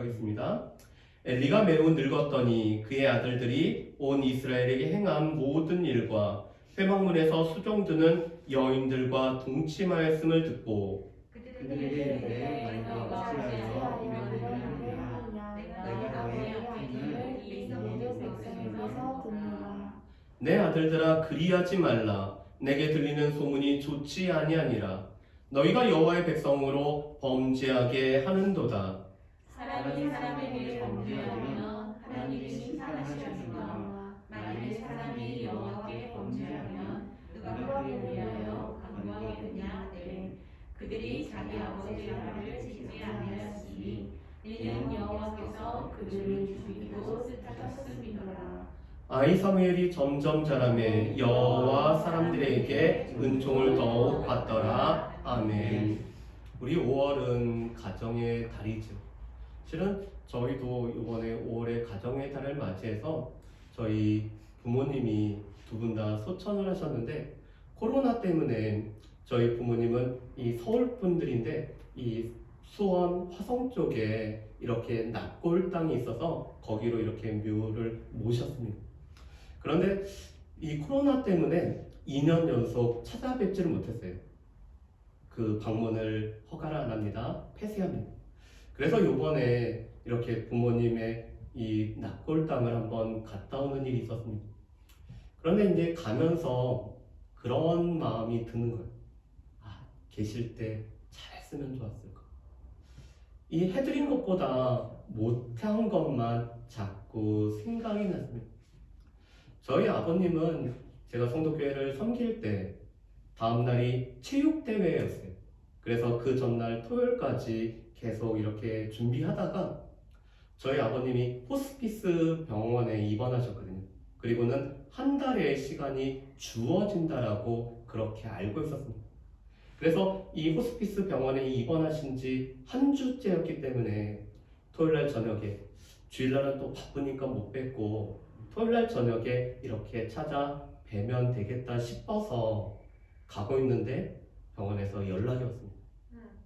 하겠습니다. 엘리가 매우 늙었더니 그의 아들들이 온 이스라엘에게 행한 모든 일과 회막문에서 수종드는 여인들과 동침하였음을 듣고 그들에게 너희가 어찌하여 이러느냐 내가 너희 아픔을 이 모든 백성에게서 듣노라. 내 아들들아 그리하지 말라. 내게 들리는 소문이 좋지 아니하니라. 너희가 여호와의 백성으로 범죄하게 하는도다. 사람이 사람에게 범죄하면 하나님이 심판하시려니와 만일 사람이 여호와께 범죄하면 누가 그를 위하여 간구하겠느냐. 그들이 자기 아버지의 말을 지키지 아니하였으니 이는 여호와께서 그들을 죽이고 쓰셨음이더라. 아이 사무엘이 점점 자라매 여호와 사람들에게 은총을 더욱 받더라. 아멘. 우리 5월은 가정의 달이죠. 실은 저희도 이번에 5월에 가정의 달을 맞이해서 저희 부모님이 두 분 다 소천을 하셨는데, 코로나 때문에 저희 부모님은 이 서울 분들인데 이 수원 화성 쪽에 이렇게 납골 땅이 있어서 거기로 이렇게 묘를 모셨습니다. 그런데 이 코로나 때문에 2년 연속 찾아뵙지를 못했어요. 그 방문을 허가를 안 합니다. 폐쇄합니다. 그래서 이번에 이렇게 부모님의 이 납골 땅을 한번 갔다 오는 일이 있었습니다. 그런데 이제 가면서 그런 마음이 드는 거예요. 아, 계실 때 잘했으면 좋았을 거. 이 해드린 것보다 못한 것만 자꾸 생각이 났습니다. 저희 아버님은 제가 성도교회를 섬길 때 다음 날이 체육대회였어요. 그래서 그 전날 토요일까지 계속 이렇게 준비하다가 저희 아버님이 호스피스 병원에 입원하셨거든요. 그리고는 한 달의 시간이 주어진다라고 그렇게 알고 있었습니다. 그래서 이 호스피스 병원에 입원하신 지 한 주째였기 때문에 토요일날 저녁에, 주일날은 또 바쁘니까 못 뵙고 토요일날 저녁에 이렇게 찾아뵈면 되겠다 싶어서 가고 있는데 병원에서 연락이 왔습니다.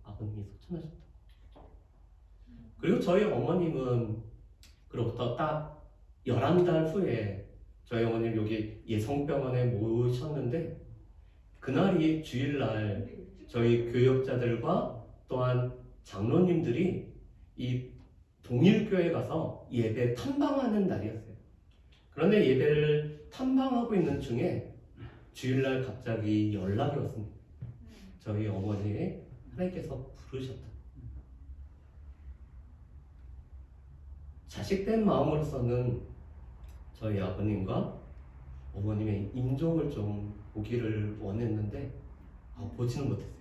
아버님이 소천하셨다. 그리고 저희 어머님은 그로부터 딱 11달 후에 저희 어머님 여기 예성병원에 모셨는데, 그날이 주일날 저희 교역자들과 또한 장로님들이 이 동일교회 가서 예배 탐방하는 날이었어요. 그런데 예배를 탐방하고 있는 중에 주일날 갑자기 연락이 왔습니다. 저희 어머니 하나님께서 부르셨다. 자식된 마음으로서는 저희 아버님과 어머님의 임종을 좀 보기를 원했는데 보지는 못했어요.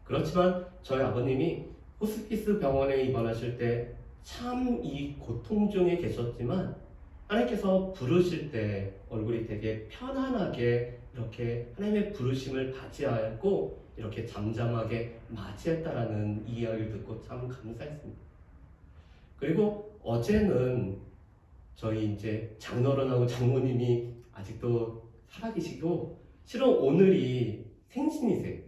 그렇지만 저희 아버님이 호스피스 병원에 입원하실 때 참 이 고통 중에 계셨지만 하나님께서 부르실 때 얼굴이 되게 편안하게 이렇게 하나님의 부르심을 맞이하고 이렇게 잠잠하게 맞이했다라는 이야기를 듣고 참 감사했습니다. 그리고 어제는 저희 이제 장로론하고 장모님이 아직도 살아계시고, 실은 오늘이 생신이세요.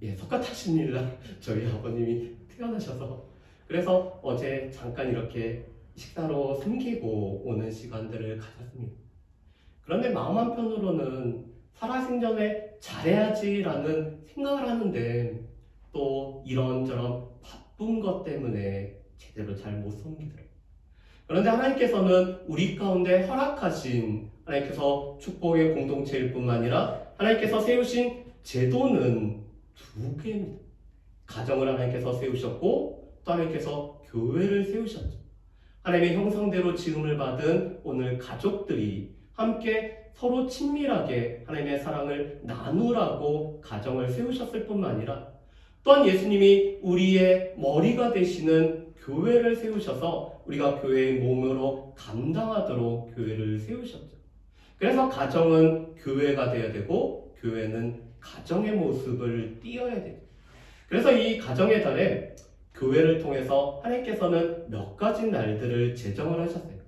예, 석가타신일날 저희 아버님이 태어나셔서, 그래서 어제 잠깐 이렇게 식사로 숨기고 오는 시간들을 가졌습니다. 그런데 마음 한편으로는 살아생전에 잘해야지라는 생각을 하는데 또 이런저런 바쁜 것 때문에 제대로 잘 못 섬기더라고요. 그런데 하나님께서는 우리 가운데 허락하신, 하나님께서 축복의 공동체일 뿐만 아니라 하나님께서 세우신 제도는 두 개입니다. 가정을 하나님께서 세우셨고 또 하나님께서 교회를 세우셨죠. 하나님의 형상대로 지음을 받은 오늘 가족들이 함께 서로 친밀하게 하나님의 사랑을 나누라고 가정을 세우셨을 뿐만 아니라 또한 예수님이 우리의 머리가 되시는 교회를 세우셔서 우리가 교회의 몸으로 감당하도록 교회를 세우셨죠. 그래서 가정은 교회가 되어야 되고 교회는 가정의 모습을 띄어야 돼요. 그래서 이 가정의 달에 교회를 통해서 하나님께서는 몇 가지 날들을 제정을 하셨어요.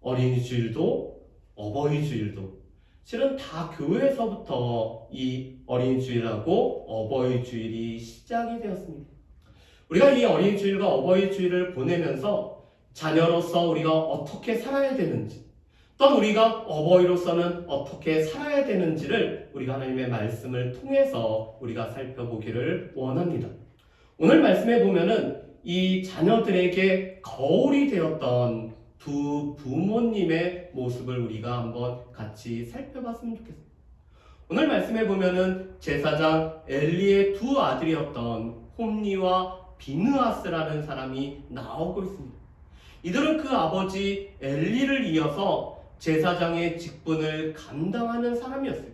어린이 주일도 어버이 주일도. 실은 다 교회에서부터 이 어린이 주일하고 어버이 주일이 시작이 되었습니다. 우리가 이 어린이 주일과 어버이 주일을 보내면서 자녀로서 우리가 어떻게 살아야 되는지, 또한 우리가 어버이로서는 어떻게 살아야 되는지를 우리가 하나님의 말씀을 통해서 우리가 살펴보기를 원합니다. 오늘 말씀에 보면은 이 자녀들에게 거울이 되었던 두 부모님의 모습을 우리가 한번 같이 살펴봤으면 좋겠습니다. 오늘 말씀에 보면은 제사장 엘리의 두 아들이었던 홈니와 비느하스라는 사람이 나오고 있습니다. 이들은 그 아버지 엘리를 이어서 제사장의 직분을 감당하는 사람이었어요.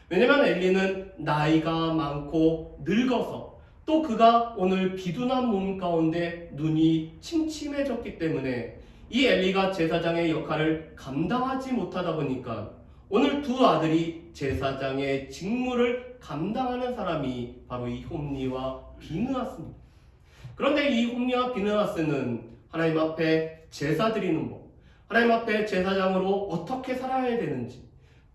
왜냐하면 엘리는 나이가 많고 늙어서 또 그가 오늘 비둔한 몸 가운데 눈이 침침해졌기 때문에 이 엘리가 제사장의 역할을 감당하지 못하다 보니까 오늘 두 아들이 제사장의 직무를 감당하는 사람이 바로 이 홈니와 비느하스입니다. 그런데 이 홈니와 비느하스는 하나님 앞에 제사 드리는 법, 하나님 앞에 제사장으로 어떻게 살아야 되는지,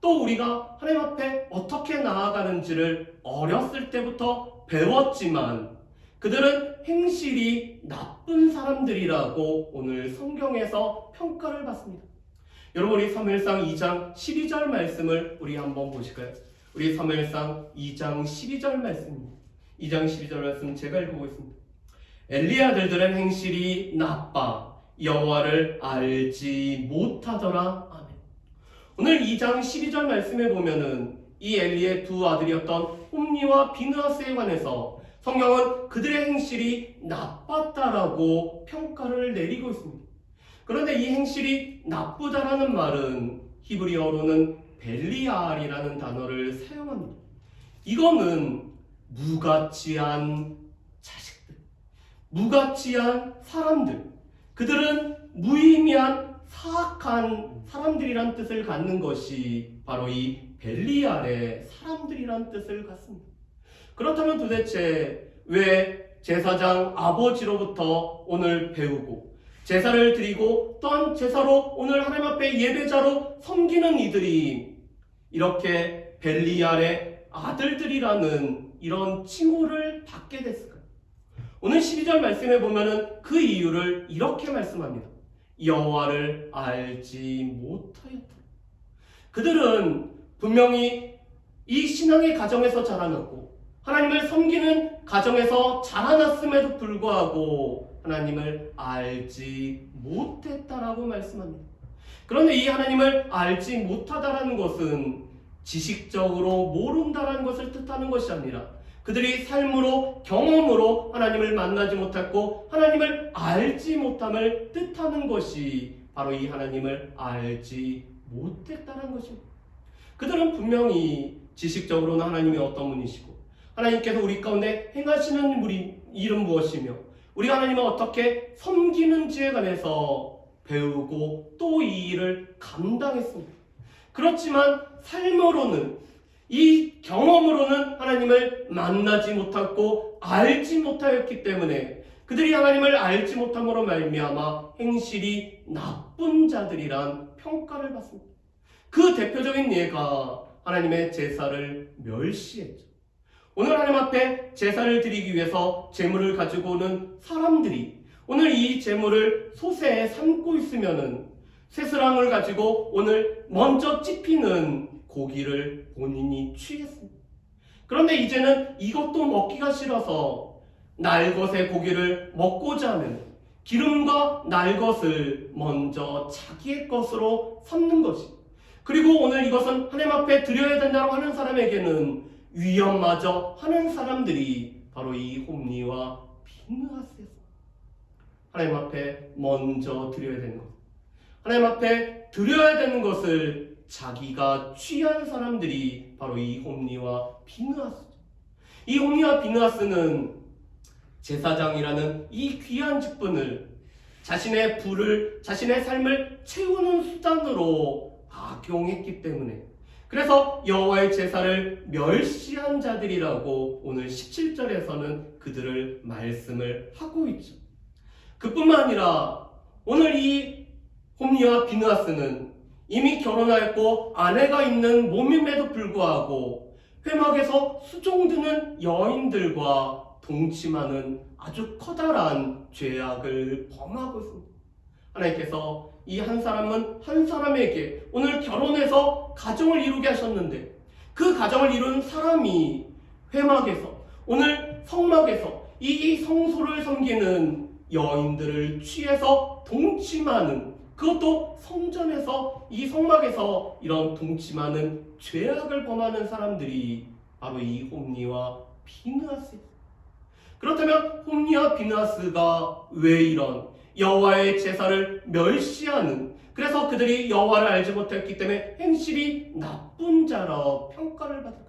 또 우리가 하나님 앞에 어떻게 나아가는지를 어렸을 때부터 배웠지만 그들은 행실이 나쁜 사람들이라고 오늘 성경에서 평가를 받습니다. 여러분, 우리 사무엘상 2장 12절 말씀을 우리 한번 보실까요? 우리 사무엘상 2장 12절 말씀입니다. 2장 12절 말씀 제가 읽어보겠습니다. 엘리 아들들은 행실이 나빠 여호와를 알지 못하더라. 아멘. 오늘 2장 12절 말씀에 보면은 이 엘리의 두 아들이었던 홈니와 비느하스에 관해서 성경은 그들의 행실이 나빴다라고 평가를 내리고 있습니다. 그런데 이 행실이 나쁘다라는 말은 히브리어로는 벨리알이라는 단어를 사용합니다. 이거는 무가치한 자식들, 무가치한 사람들, 그들은 무의미한 사악한 사람들이란 뜻을 갖는 것이 바로 이 벨리알의 사람들이란 뜻을 갖습니다. 그렇다면 도대체 왜 제사장 아버지로부터 오늘 배우고 제사를 드리고 또한 제사로 오늘 하나님 앞에 예배자로 섬기는 이들이 이렇게 벨리알의 아들들이라는 이런 칭호를 받게 됐을까요? 오늘 12절 말씀에 보면은 그 이유를 이렇게 말씀합니다. 여호와를 알지 못하였다. 그들은 분명히 이 신앙의 가정에서 자라났고 하나님을 섬기는 가정에서 자라났음에도 불구하고 하나님을 알지 못했다라고 말씀합니다. 그런데 이 하나님을 알지 못하다라는 것은 지식적으로 모른다라는 것을 뜻하는 것이 아니라 그들이 삶으로 경험으로 하나님을 만나지 못했고 하나님을 알지 못함을 뜻하는 것이 바로 이 하나님을 알지 못했다는 것입니다. 그들은 분명히 지식적으로는 하나님이 어떤 분이시고 하나님께서 우리 가운데 행하시는 일은 무엇이며 우리가 하나님을 어떻게 섬기는지에 관해서 배우고 또 이 일을 감당했습니다. 그렇지만 삶으로는 이 경험으로는 하나님을 만나지 못하고 알지 못하였기 때문에 그들이 하나님을 알지 못함으로 말미암아 행실이 나쁜 자들이란 평가를 받습니다. 그 대표적인 예가 하나님의 제사를 멸시했죠. 오늘 하나님 앞에 제사를 드리기 위해서 제물을 가지고 오는 사람들이 오늘 이 제물을 솥에 삶고 있으면은 쇠스랑을 가지고 오늘 먼저 찝히는 고기를 본인이 취했습니다. 그런데 이제는 이것도 먹기가 싫어서 날것의 고기를 먹고자 하면 기름과 날것을 먼저 자기의 것으로 삼는 것이, 그리고 오늘 이것은 하나님 앞에 드려야 된다고 하는 사람에게는 위험마저 하는 사람들이 바로 이 홈니와 비느하스였습니다. 하나님 앞에 먼저 드려야 되는 것, 하나님 앞에 드려야 되는 것을 자기가 취한 사람들이 바로 이 홈니와 비느하스죠. 이 홈니와 비느하스는 제사장이라는 이 귀한 직분을 자신의 부를, 자신의 삶을 채우는 수단으로 악용했기 때문에 그래서 여호와의 제사를 멸시한 자들이라고 오늘 17절에서는 그들을 말씀을 하고 있죠. 그뿐만 아니라 오늘 이 홈니와 비느하스는 이미 결혼하였고 아내가 있는 몸임에도 불구하고 회막에서 수종드는 여인들과 동침하는 아주 커다란 죄악을 범하고 있습니다. 하나님께서 이 한 사람은 한 사람에게 오늘 결혼해서 가정을 이루게 하셨는데 그 가정을 이룬 사람이 회막에서 오늘 성막에서 이 성소를 섬기는 여인들을 취해서 동침하는, 그것도 성전에서 이 성막에서 이런 동침하는 죄악을 범하는 사람들이 바로 이 홈리와 비느하스예요. 그렇다면 홈리와 비느하스가 왜 이런 여호와의 제사를 멸시하는, 그래서 그들이 여호와를 알지 못했기 때문에 행실이 나쁜 자라 평가를 받을까?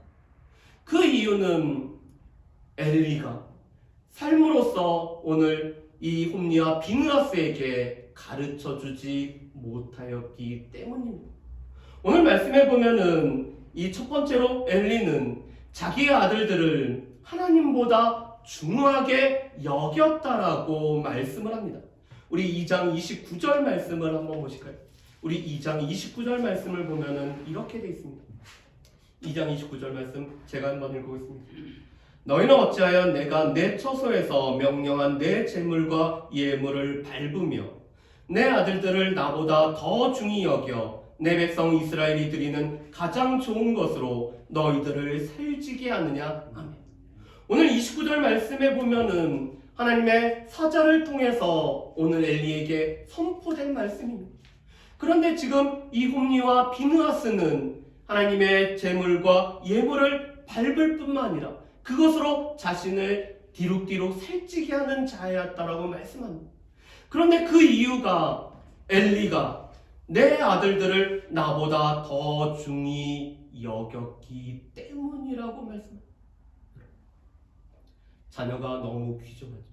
그 이유는 엘리가 삶으로서 오늘 이 홈리와 비느하스에게 가르쳐주지 못하였기 때문입니다. 오늘 말씀해 보면은 이 첫 번째로 엘리는 자기의 아들들을 하나님보다 중요하게 여겼다라고 말씀을 합니다. 우리 2장 29절 말씀을 한번 보실까요? 우리 2장 29절 말씀을 보면은 이렇게 되어 있습니다. 2장 29절 말씀 제가 한번 읽어보겠습니다. 너희는 어찌하여 내가 내 처소에서 명령한 내 재물과 예물을 밟으며 내 아들들을 나보다 더 중히 여겨 내 백성 이스라엘이 드리는 가장 좋은 것으로 너희들을 살찌게 하느냐. 아멘. 오늘 29절 말씀에 보면은 하나님의 사자를 통해서 오늘 엘리에게 선포된 말씀입니다. 그런데 지금 이 홈리와 비느하스는 하나님의 재물과 예물을 밟을 뿐만 아니라 그것으로 자신을 뒤룩뒤룩 살찌게 하는 자였다라고 말씀합니다. 그런데 그 이유가 엘리가 내 아들들을 나보다 더 중히 여겼기 때문이라고 말씀합니다. 자녀가 너무 귀중하죠.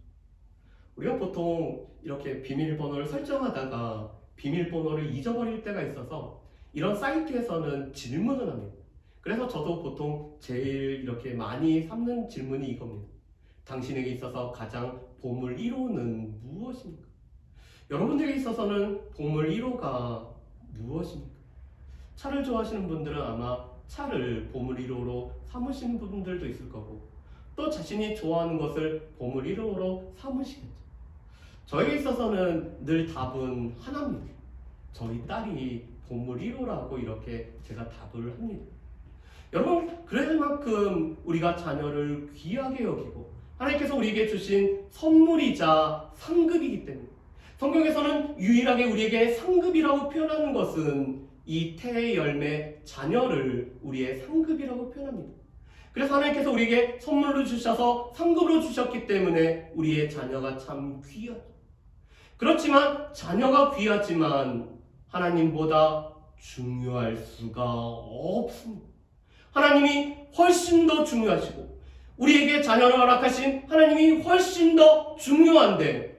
우리가 보통 이렇게 비밀번호를 설정하다가 비밀번호를 잊어버릴 때가 있어서 이런 사이트에서는 질문을 합니다. 그래서 저도 보통 제일 이렇게 많이 삼는 질문이 이겁니다. 당신에게 있어서 가장 보물 1호는 무엇입니까? 여러분들에게 있어서는 보물 1호가 무엇입니까? 차를 좋아하시는 분들은 아마 차를 보물 1호로 삼으시는 분들도 있을 거고, 또 자신이 좋아하는 것을 보물 1호로 삼으시겠죠. 저에게 있어서는 늘 답은 하나입니다. 저희 딸이 보물 1호라고 이렇게 제가 답을 합니다. 여러분, 그럴 만큼 우리가 자녀를 귀하게 여기고 하나님께서 우리에게 주신 선물이자 상급이기 때문에 성경에서는 유일하게 우리에게 상급이라고 표현하는 것은 이 태의 열매 자녀를 우리의 상급이라고 표현합니다. 그래서 하나님께서 우리에게 선물로 주셔서 상급으로 주셨기 때문에 우리의 자녀가 참 귀하죠. 그렇지만 자녀가 귀하지만 하나님보다 중요할 수가 없습니다. 하나님이 훨씬 더 중요하시고 우리에게 자녀를 허락하신 하나님이 훨씬 더 중요한데,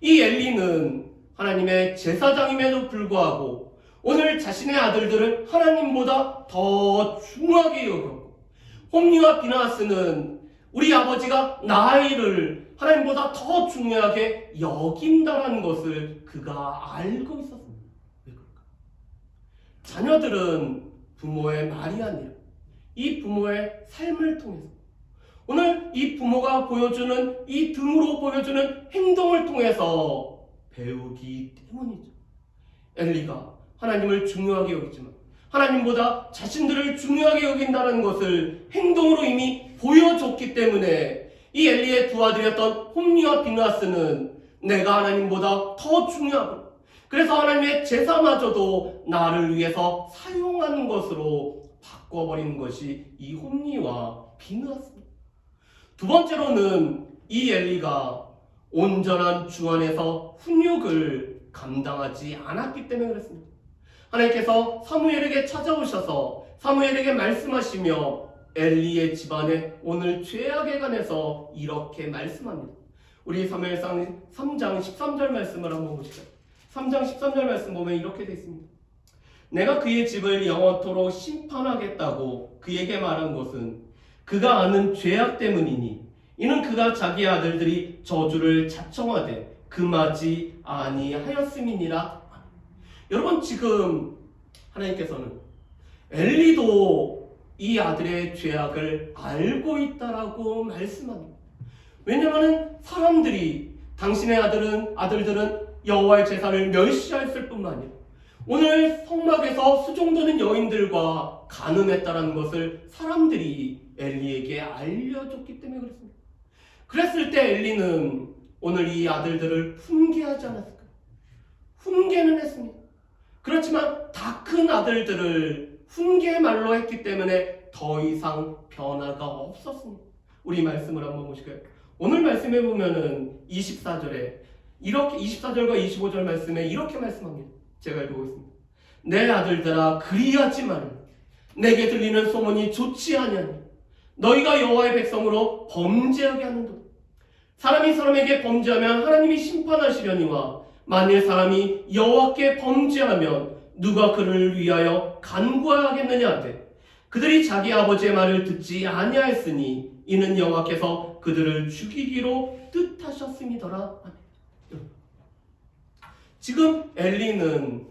이 엘리는 하나님의 제사장임에도 불구하고 오늘 자신의 아들들을 하나님보다 더 중요하게 여겼고, 홈리와 비느하스는 우리 아버지가 나이를 하나님보다 더 중요하게 여긴다는 것을 그가 알고 있었습니다. 왜 그럴까? 자녀들은 부모의 말이 아니라 이 부모의 삶을 통해서, 오늘 이 부모가 보여주는 이 등으로 보여주는 행동을 통해서 배우기 때문이죠. 엘리가 하나님을 중요하게 여기지만 하나님보다 자신들을 중요하게 여긴다는 것을 행동으로 이미 보여줬기 때문에 이 엘리의 두 아들이었던 홈리와 비느하스는 내가 하나님보다 더 중요하고, 그래서 하나님의 제사마저도 나를 위해서 사용하는 것으로 바꿔버리는 것이 이 홈리와 비느하스입니다. 두 번째로는 이 엘리가 온전한 주 안에서 훈육을 감당하지 않았기 때문에 그렇습니다. 하나님께서 사무엘에게 찾아오셔서 사무엘에게 말씀하시며 엘리의 집안에 오늘 죄악에 관해서 이렇게 말씀합니다. 우리 사무엘상 3장 13절 말씀을 한번 보시죠. 3장 13절 말씀 보면 이렇게 되어 있습니다. 내가 그의 집을 영원토록 심판하겠다고 그에게 말한 것은 그가 아는 죄악 때문이니 이는 그가 자기 아들들이 저주를 자청하되 금하지 아니하였음이니라. 여러분, 지금 하나님께서는 엘리도 이 아들의 죄악을 알고 있다라고 말씀합니다. 왜냐하면 사람들이 당신의 아들들은 여호와의 제사를 멸시하였을 뿐만 아니라 오늘 성막에서 수종드는 여인들과 간음했다라는 것을 사람들이 엘리에게 알려줬기 때문에 그렇습니다. 그랬을 때 엘리는 오늘 이 아들들을 훈계하지 않았을까요? 훈계는 했습니다. 그렇지만 다 큰 아들들을 훈계의 말로 했기 때문에 더 이상 변화가 없었습니다. 우리 말씀을 한번 보실까요? 오늘 말씀해 보면은 24절에 이렇게 24절과 25절 말씀에 이렇게 말씀합니다. 제가 읽어보겠습니다. 내 아들들아 그리하지 말라. 내게 들리는 소문이 좋지 아니하니 너희가 여호와의 백성으로 범죄하게 하는도다. 사람이 사람에게 범죄하면 하나님이 심판하시려니와 만일 사람이 여호와께 범죄하면 누가 그를 위하여 간구하겠느냐 하되 그들이 자기 아버지의 말을 듣지 아니하였으니 이는 여호와께서 그들을 죽이기로 뜻하셨음이더라. 지금 엘리는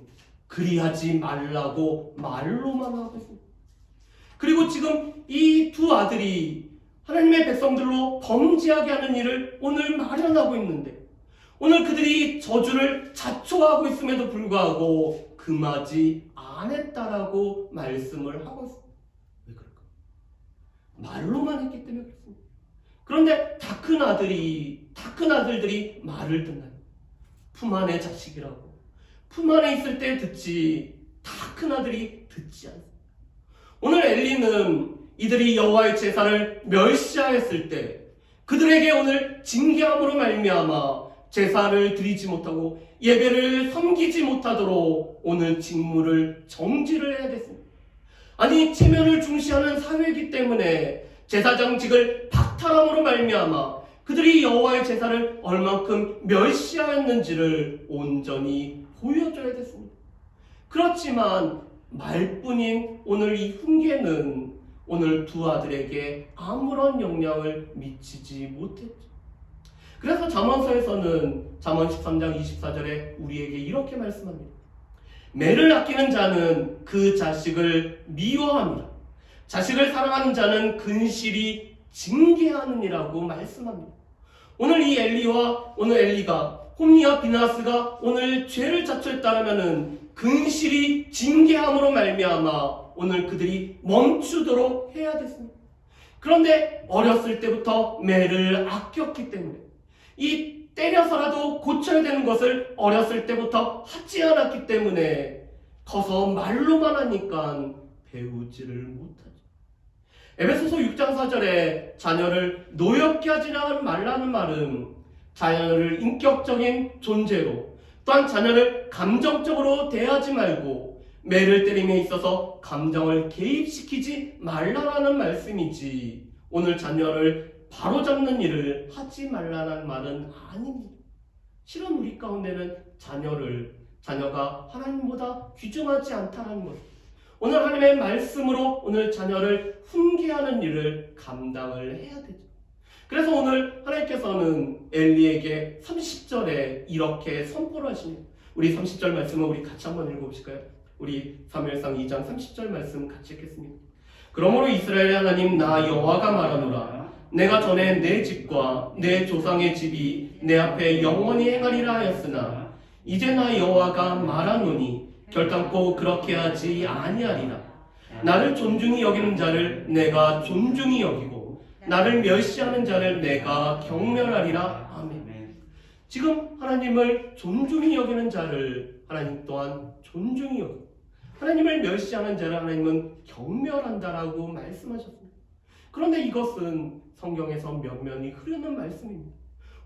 그리하지 말라고 말로만 하고 있습니다. 그리고 지금 이 두 아들이 하나님의 백성들로 범죄하게 하는 일을 오늘 마련하고 있는데 오늘 그들이 저주를 자초하고 있음에도 불구하고 금하지 않았다라고 말씀을 하고 있습니다. 왜 그럴까? 말로만 했기 때문에 그렇습니다. 그런데 다 큰 아들들이 말을 듣나요? 품 안의 자식이라고 품 안에 있을 때 듣지 다 큰 아들이 듣지 않습니다. 오늘 엘리는 이들이 여호와의 제사를 멸시하였을 때 그들에게 오늘 징계함으로 말미암아 제사를 드리지 못하고 예배를 섬기지 못하도록 오늘 직무를 정지를 해야 됐습니다. 아니 체면을 중시하는 사회이기 때문에 제사장직을 박탈함으로 말미암아 그들이 여호와의 제사를 얼만큼 멸시하였는지를 온전히 보여줘야 됐습니다. 그렇지만 말뿐인 오늘 이 훈계는 오늘 두 아들에게 아무런 영향을 미치지 못했죠. 그래서 잠언서에서는 잠언 13장 24절에 우리에게 이렇게 말씀합니다. 매를 아끼는 자는 그 자식을 미워합니다. 자식을 사랑하는 자는 근실이 징계하느니라고 말씀합니다. 오늘 이 엘리가 홈리와 비나스가 오늘 죄를 자초했다라면은 근실이 징계함으로 말미암아 오늘 그들이 멈추도록 해야 됐습니다. 그런데 어렸을 때부터 매를 아꼈기 때문에 이 때려서라도 고쳐야 되는 것을 어렸을 때부터 하지 않았기 때문에 커서 말로만 하니까 배우지를 못하죠. 에베소서 6장 4절에 자녀를 노엽게 하지 말라는 말은 자녀를 인격적인 존재로 또한 자녀를 감정적으로 대하지 말고 매를 때림에 있어서 감정을 개입시키지 말라라는 말씀이지 오늘 자녀를 바로잡는 일을 하지 말라는 말은 아닙니다. 실은 우리 가운데는 자녀가 하나님보다 귀중하지 않다는 것, 오늘 하나님의 말씀으로 오늘 자녀를 훈계하는 일을 감당을 해야 되죠. 그래서 오늘 하나님께서는 엘리에게 30절에 이렇게 선포를 하십니다. 우리 30절 말씀을 우리 같이 한번 읽어보실까요? 우리 사무엘상 2장 30절 말씀 같이 읽겠습니다. 그러므로 이스라엘의 하나님 나 여호와가 말하노라. 내가 전에 내 집과 내 조상의 집이 내 앞에 영원히 행하리라 하였으나 이제 나 여호와가 말하노니 결단코 그렇게 하지 아니하리라. 나를 존중히 여기는 자를 내가 존중히 여기고 나를 멸시하는 자를 내가 경멸하리라. 아멘. 지금 하나님을 존중히 여기는 자를 하나님 또한 존중히 여기고 하나님을 멸시하는 자를 하나님은 경멸한다라고 말씀하셨습니다. 그런데 이것은 성경에서 면면이 흐르는 말씀입니다.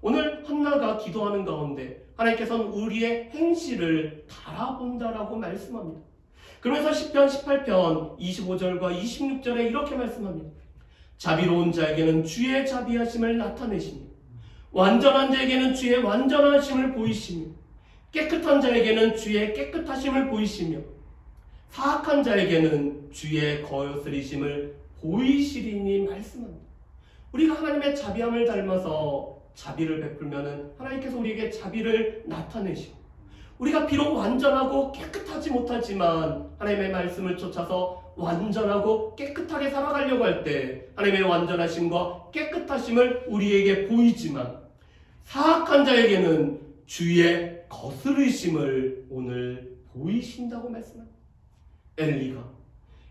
오늘 한나가 기도하는 가운데 하나님께서는 우리의 행실을 달아본다라고 말씀합니다. 그러면서 시편 18편 25절과 26절에 이렇게 말씀합니다. 자비로운 자에게는 주의 자비하심을 나타내시며 완전한 자에게는 주의 완전하심을 보이시며 깨끗한 자에게는 주의 깨끗하심을 보이시며 사악한 자에게는 주의 거스리심을 보이시리니 말씀합니다. 우리가 하나님의 자비함을 닮아서 자비를 베풀면은 하나님께서 우리에게 자비를 나타내시고 우리가 비록 완전하고 깨끗하지 못하지만 하나님의 말씀을 쫓아서 완전하고 깨끗하게 살아가려고 할 때 하나님의 완전하심과 깨끗하심을 우리에게 보이지만 사악한 자에게는 주의 거스르심을 오늘 보이신다고 말씀합니다.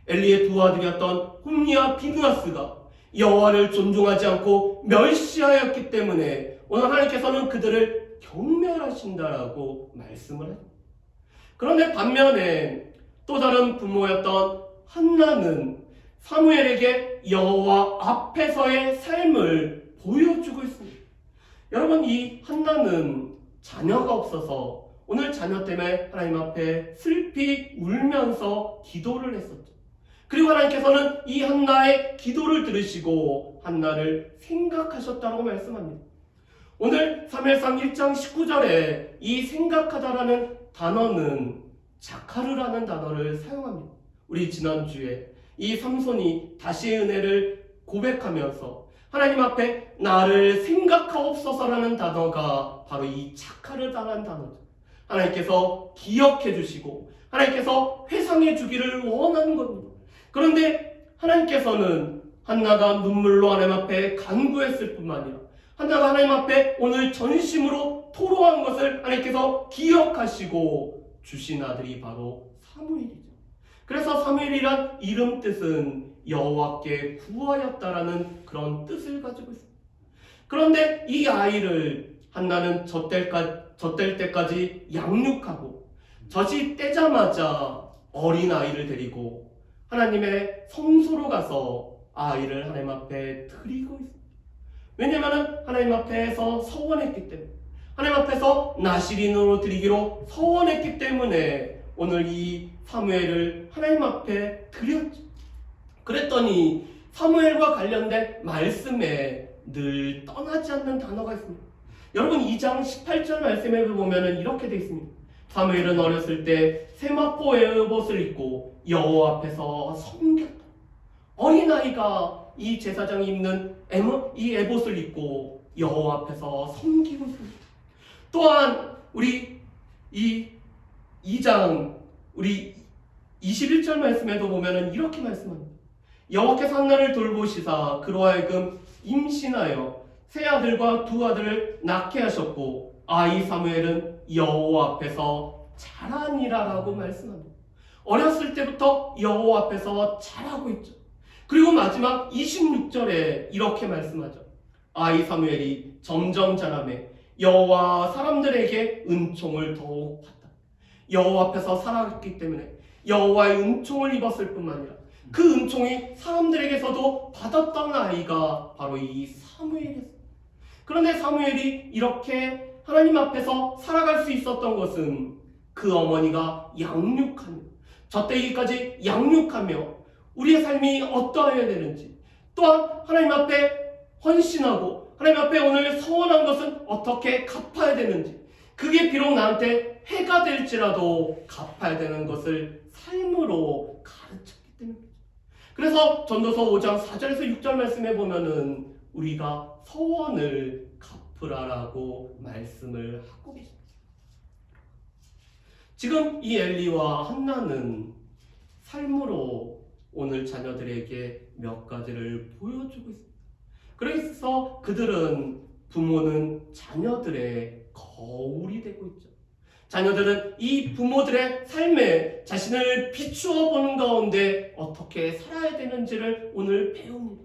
엘리의 두 아들이었던 홈리와 비느하스가 여호와를 존중하지 않고 멸시하였기 때문에 오늘 하나님께서는 그들을 경멸하신다라고 말씀을 합니다. 그런데 반면에 또 다른 부모였던 한나는 사무엘에게 여호와 앞에서의 삶을 보여주고 있습니다. 여러분, 이 한나는 자녀가 없어서 오늘 자녀 때문에 하나님 앞에 슬피 울면서 기도를 했었죠. 그리고 하나님께서는 이 한나의 기도를 들으시고 한나를 생각하셨다고 말씀합니다. 오늘 사무엘상 1장 19절에 이 생각하다라는 단어는 자카르라는 단어를 사용합니다. 우리 지난주에 이 삼손이 다시의 은혜를 고백하면서 하나님 앞에 나를 생각하옵소서라는 단어가 바로 이 자카르다라는 단어죠. 하나님께서 기억해 주시고 하나님께서 회상해 주기를 원하는 겁니다. 그런데 하나님께서는 한나가 눈물로 하나님 앞에 간구했을 뿐만 아니라 한나가 하나님 앞에 오늘 전심으로 토로한 것을 하나님께서 기억하시고 주신 아들이 바로 사무엘이죠. 그래서 사무엘이란 이름 뜻은 여호와께 구하였다라는 그런 뜻을 가지고 있습니다. 그런데 이 아이를 한나는 젖될 때까지 양육하고 젖이 떼자마자 어린 아이를 데리고 하나님의 성소로 가서 아이를 하나님 앞에 드리고 있습니다. 왜냐하면 하나님 앞에서 서원했기 때문에, 하나님 앞에서 나시린으로 드리기로 서원했기 때문에 오늘 이 사무엘을 하나님 앞에 드렸죠. 그랬더니 사무엘과 관련된 말씀에 늘 떠나지 않는 단어가 있습니다. 여러분, 2장 18절 말씀에 보면 이렇게 되어 있습니다. 사무엘은 어렸을 때 세마포 에봇을 입고 여호와 앞에서 섬겼다. 어린아이가 이 제사장이 입는 이 에봇을 입고 여호와 앞에서 섬기고 있습니다. 또한 우리 이 2장 우리 21절 말씀에도 보면 이렇게 말씀합니다. 여호와께서 한나를 돌보시사 그로 하여금 임신하여 세 아들과 두 아들을 낳게 하셨고 아이 사무엘은 여호와 앞에서 자라니라라고 말씀합니다. 어렸을 때부터 여호와 앞에서 자라고 있죠. 그리고 마지막 26절에 이렇게 말씀하죠. 아이 사무엘이 점점 자라매 여호와 사람들에게 은총을 더욱 받다. 여호와 앞에서 살아갔기 때문에 여호와의 은총을 입었을 뿐만 아니라 그 은총이 사람들에게서도 받았던 아이가 바로 이 사무엘이었습니다. 그런데 사무엘이 이렇게 하나님 앞에서 살아갈 수 있었던 것은 그 어머니가 양육하며 젖대기까지 양육하며 우리의 삶이 어떠해야 되는지, 또한 하나님 앞에 헌신하고 하나님 앞에 오늘 서원한 것은 어떻게 갚아야 되는지, 그게 비록 나한테 해가 될지라도 갚아야 되는 것을 삶으로 가르쳤기 때문입니다. 그래서 전도서 5장 4절에서 6절 말씀에 보면은 우리가 서원을 갚으라라고 말씀을 하고 계십니다. 지금 이 엘리와 한나는 삶으로 오늘 자녀들에게 몇 가지를 보여주고 있습니다. 그래서 그들은 부모는 자녀들의 거울이 되고 있죠. 자녀들은 이 부모들의 삶에 자신을 비추어 보는 가운데 어떻게 살아야 되는지를 오늘 배웁니다.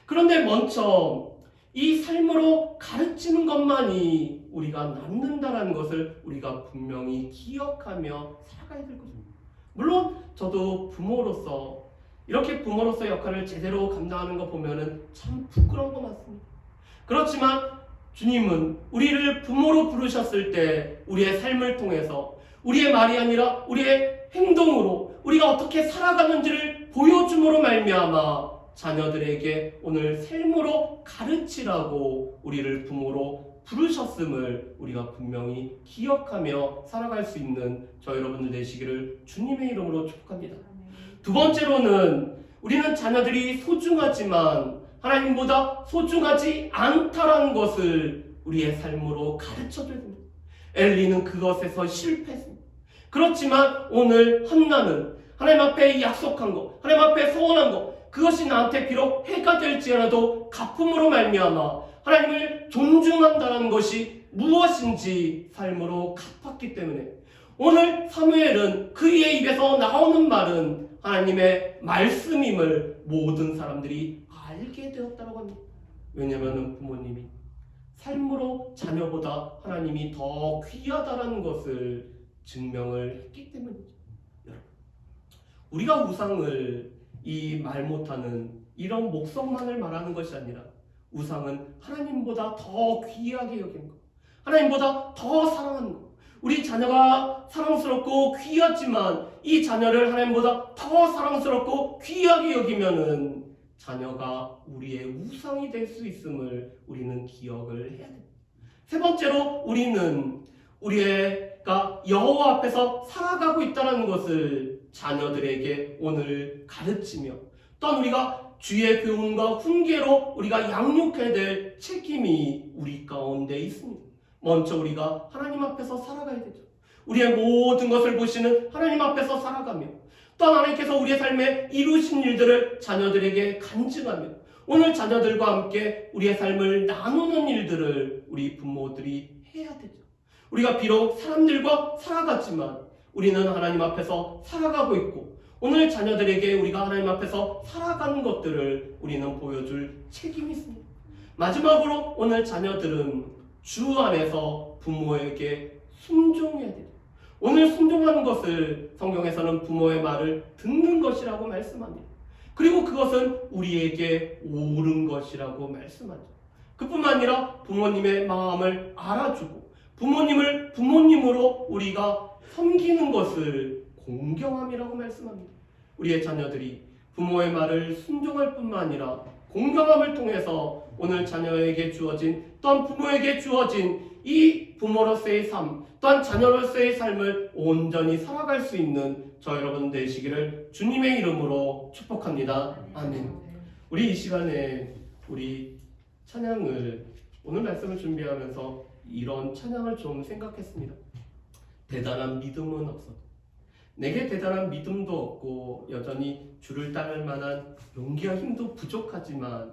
그런데 먼저 이 삶으로 가르치는 것만이 우리가 남는다라는 것을 우리가 분명히 기억하며 살아가야 될 것입니다. 물론 저도 부모로서 이렇게 부모로서 역할을 제대로 감당하는 거 보면은 참 부끄러운 거 맞습니다. 그렇지만 주님은 우리를 부모로 부르셨을 때 우리의 삶을 통해서 우리의 말이 아니라 우리의 행동으로 우리가 어떻게 살아가는지를 보여줌으로 말미암아 자녀들에게 오늘 삶으로 가르치라고 우리를 부모로 부르셨음을 우리가 분명히 기억하며 살아갈 수 있는 저 여러분들 되시기를 주님의 이름으로 축복합니다. 두 번째로는 우리는 자녀들이 소중하지만 하나님보다 소중하지 않다라는 것을 우리의 삶으로 가르쳐줘야 됩니다. 엘리는 그것에서 실패했습니다. 그렇지만 오늘 한나는 하나님 앞에 약속한 것, 하나님 앞에 서원한 것, 그것이 나한테 비록 해가 될지라도 갚음으로 말미암아 하나님을 존중한다는 것이 무엇인지 삶으로 갚았기 때문에 오늘 사무엘은 그의 입에서 나오는 말은 하나님의 말씀임을 모든 사람들이 알게 되었다고 합니다. 왜냐하면 부모님이 삶으로 자녀보다 하나님이 더 귀하다는 것을 증명을 했기 때문이죠. 여러분, 우리가 우상을 이 말 못하는 이런 목성만을 말하는 것이 아니라 우상은 하나님보다 더 귀하게 여기는 것, 하나님보다 더 사랑하는 것. 우리 자녀가 사랑스럽고 귀하지만 이 자녀를 하나님보다 더 사랑스럽고 귀하게 여기면은 자녀가 우리의 우상이 될 수 있음을 우리는 기억을 해야 됩니다. 세 번째로 우리는 우리가 여호와 앞에서 살아가고 있다는 것을 자녀들에게 오늘 가르치며 또한 우리가 주의 교훈과 훈계로 우리가 양육해야 될 책임이 우리 가운데 있습니다. 먼저 우리가 하나님 앞에서 살아가야 되죠. 우리의 모든 것을 보시는 하나님 앞에서 살아가며 또한 하나님께서 우리의 삶에 이루신 일들을 자녀들에게 간증하며 오늘 자녀들과 함께 우리의 삶을 나누는 일들을 우리 부모들이 해야 되죠. 우리가 비록 사람들과 살아갔지만 우리는 하나님 앞에서 살아가고 있고 오늘 자녀들에게 우리가 하나님 앞에서 살아가는 것들을 우리는 보여줄 책임이 있습니다. 마지막으로 오늘 자녀들은 주 안에서 부모에게 순종해야 돼요. 오늘 순종하는 것을 성경에서는 부모의 말을 듣는 것이라고 말씀합니다. 그리고 그것은 우리에게 옳은 것이라고 말씀하죠. 그뿐만 아니라 부모님의 마음을 알아주고 부모님을 부모님으로 우리가 섬기는 것을 공경함이라고 말씀합니다. 우리의 자녀들이 부모의 말을 순종할 뿐만 아니라 공경함을 통해서 오늘 자녀에게 주어진 또한 부모에게 주어진 이 부모로서의 삶 또한 자녀로서의 삶을 온전히 살아갈 수 있는 저 여러분 되시기를 주님의 이름으로 축복합니다. 아멘. 우리 이 시간에 우리 찬양을 오늘 말씀을 준비하면서 이런 찬양을 좀 생각했습니다. 대단한 믿음은 없어도 내게 대단한 믿음도 없고 여전히 주를 따를 만한 용기와 힘도 부족하지만